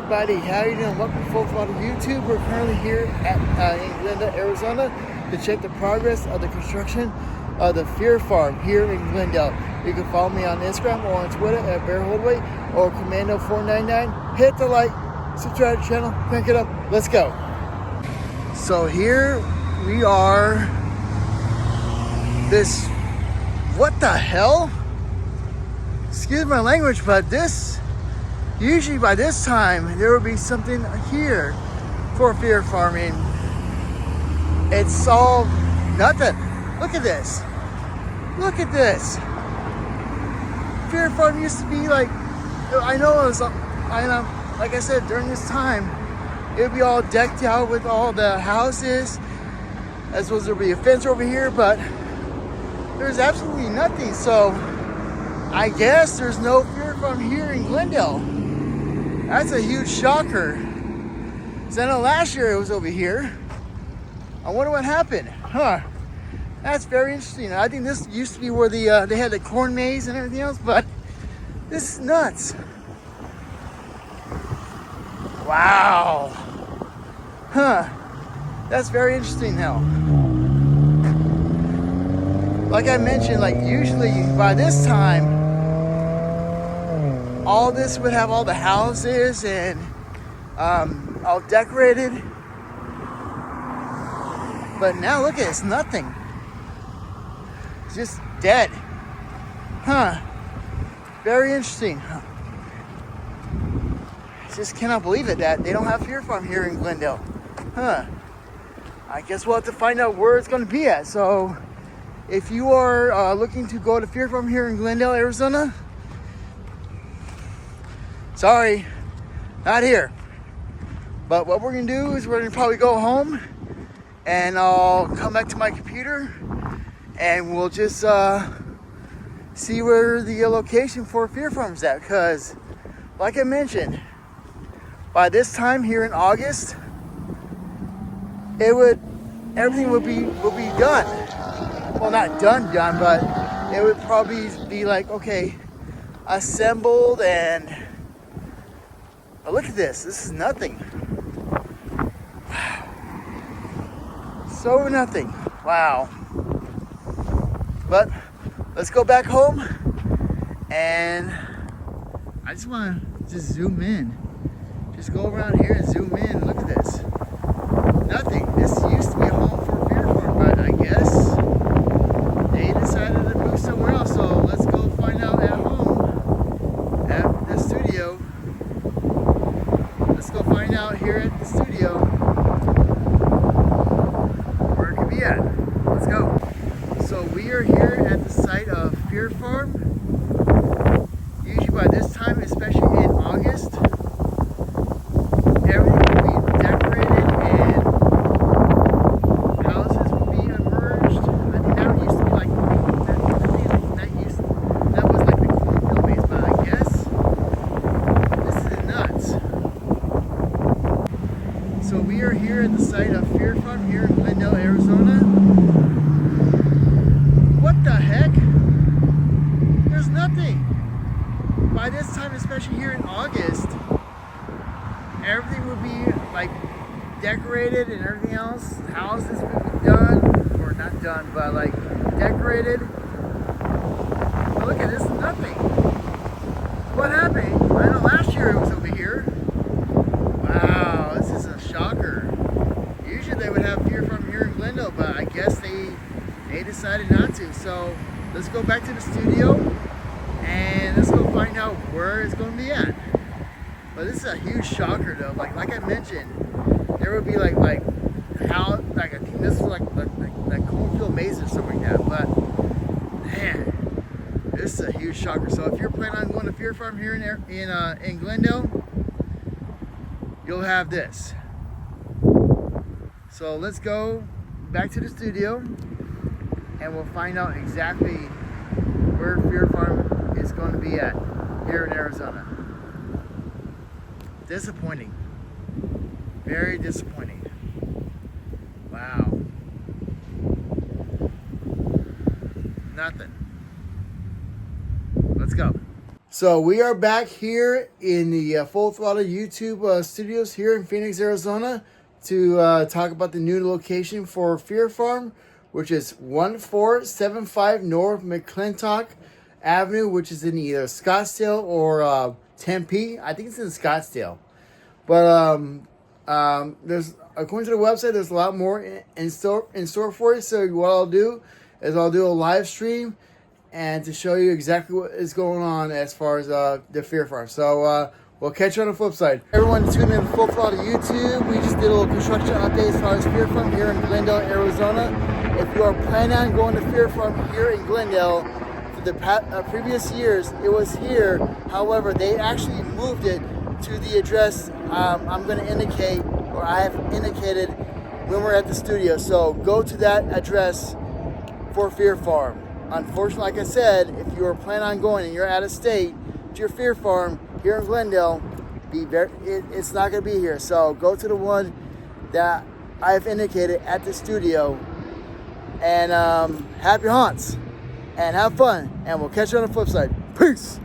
everybody, how you doing? Welcome to Full Throttle YouTube. We're currently here at in Glendale, Arizona to check the progress of the construction of the Fear Farm here in Glendale. You can follow me on Instagram or on Twitter at Bear Holdway or Commando499. Hit the like, subscribe to the channel, crank it up, let's go. So here we are. This, what the hell? Excuse my language, but this, usually by this time, there will be something here for Fear Farming. It's all nothing. Look at this. Look at this. Fear Farm used to be like, I know it was, like I said, during this time, it would be all decked out with all the houses, as well as there would be a fence over here, but there's absolutely nothing. So I guess there's no Fear Farm here in Glendale. That's a huge shocker. So I know last year it was over here. I wonder what happened. Huh. That's very interesting. I think this used to be where they had the corn maze and everything else, but this is nuts. Wow. Huh. That's very interesting now. Like I mentioned, like usually by this time, all this would have all the houses and all decorated. But now look at it, it's nothing. It's just dead. Huh. Very interesting. I just cannot believe it that they don't have Fear Farm here in Glendale. Huh. I guess we'll have to find out where it's going to be at. So if you are looking to go to Fear Farm here in Glendale, Arizona, sorry, not here. But what we're gonna do is we're gonna probably go home and I'll come back to my computer and we'll just see where the location for Fear Farm is at. Because like I mentioned, by this time here in August, everything would be done. Well, not done, but it would probably be like, okay, assembled and, but look at this. This is nothing. Wow. So nothing. Wow. But let's go back home and I just want to just zoom in. Just go around here and zoom in. Look at this. Nothing. This used to be a home for Fear Farm, but I guess they decided to move somewhere else. So let's go find out at home at the studio. Let's go find out here at the studio where it could be at. Let's go. So we are here at the site of Fear Farm. Usually by this time, especially in August, everything will be decorated and houses will be emerged. I think that used to be like, that was like the cornfield base, but I guess this is nuts. So we are here at the site of Fear Farm here in Glendale, Arizona. What the heck? There's nothing. By this time, especially here in August, everything would be like decorated and everything else. Houses would be done, or not done, but like decorated. But look at this, nothing. What happened? I know last year it was over here. Wow, this is a shocker. Usually they would have Fear Farm here in Glendale, but I guess they decided not to. So let's go back to the studio and let's go find out where it's going to be at. But this is a huge shocker though. Like I mentioned, there would be like how, like I think this is like cornfield maze or something like that. But man, this is a huge shocker. So if you're planning on going to Fear Farm here in Glendale, you'll have this. So let's go back to the studio and we'll find out exactly where Fear Farm is going to be at here in Arizona. Disappointing. Very disappointing. Wow. Nothing. Let's go. So we are back here in the Full Throttle YouTube studios here in Phoenix, Arizona, to talk about the new location for Fear Farm, which is 1475 North McClintock Avenue, which is in either Scottsdale or Tempe. I think it's in Scottsdale. But there's, according to the website, there's a lot more in store for you. So what I'll do is I'll do a live stream and to show you exactly what is going on as far as the Fear Farm. So we'll catch you on the flip side. Everyone tuning in to Full Throttle YouTube. We just did a little construction update as far as Fear Farm here in Glendale, Arizona. If you are planning on going to Fear Farm here in Glendale, for the previous years, it was here. However, they actually moved it to the address I'm going to indicate, or I have indicated when we're at the studio. So go to that address for Fear Farm. Unfortunately, like I said, if you are planning on going and you're out of state to your Fear Farm here in Glendale, it's not going to be here. So go to the one that I've indicated at the studio, and happy haunts and have fun, and we'll catch you on the flip side. Peace.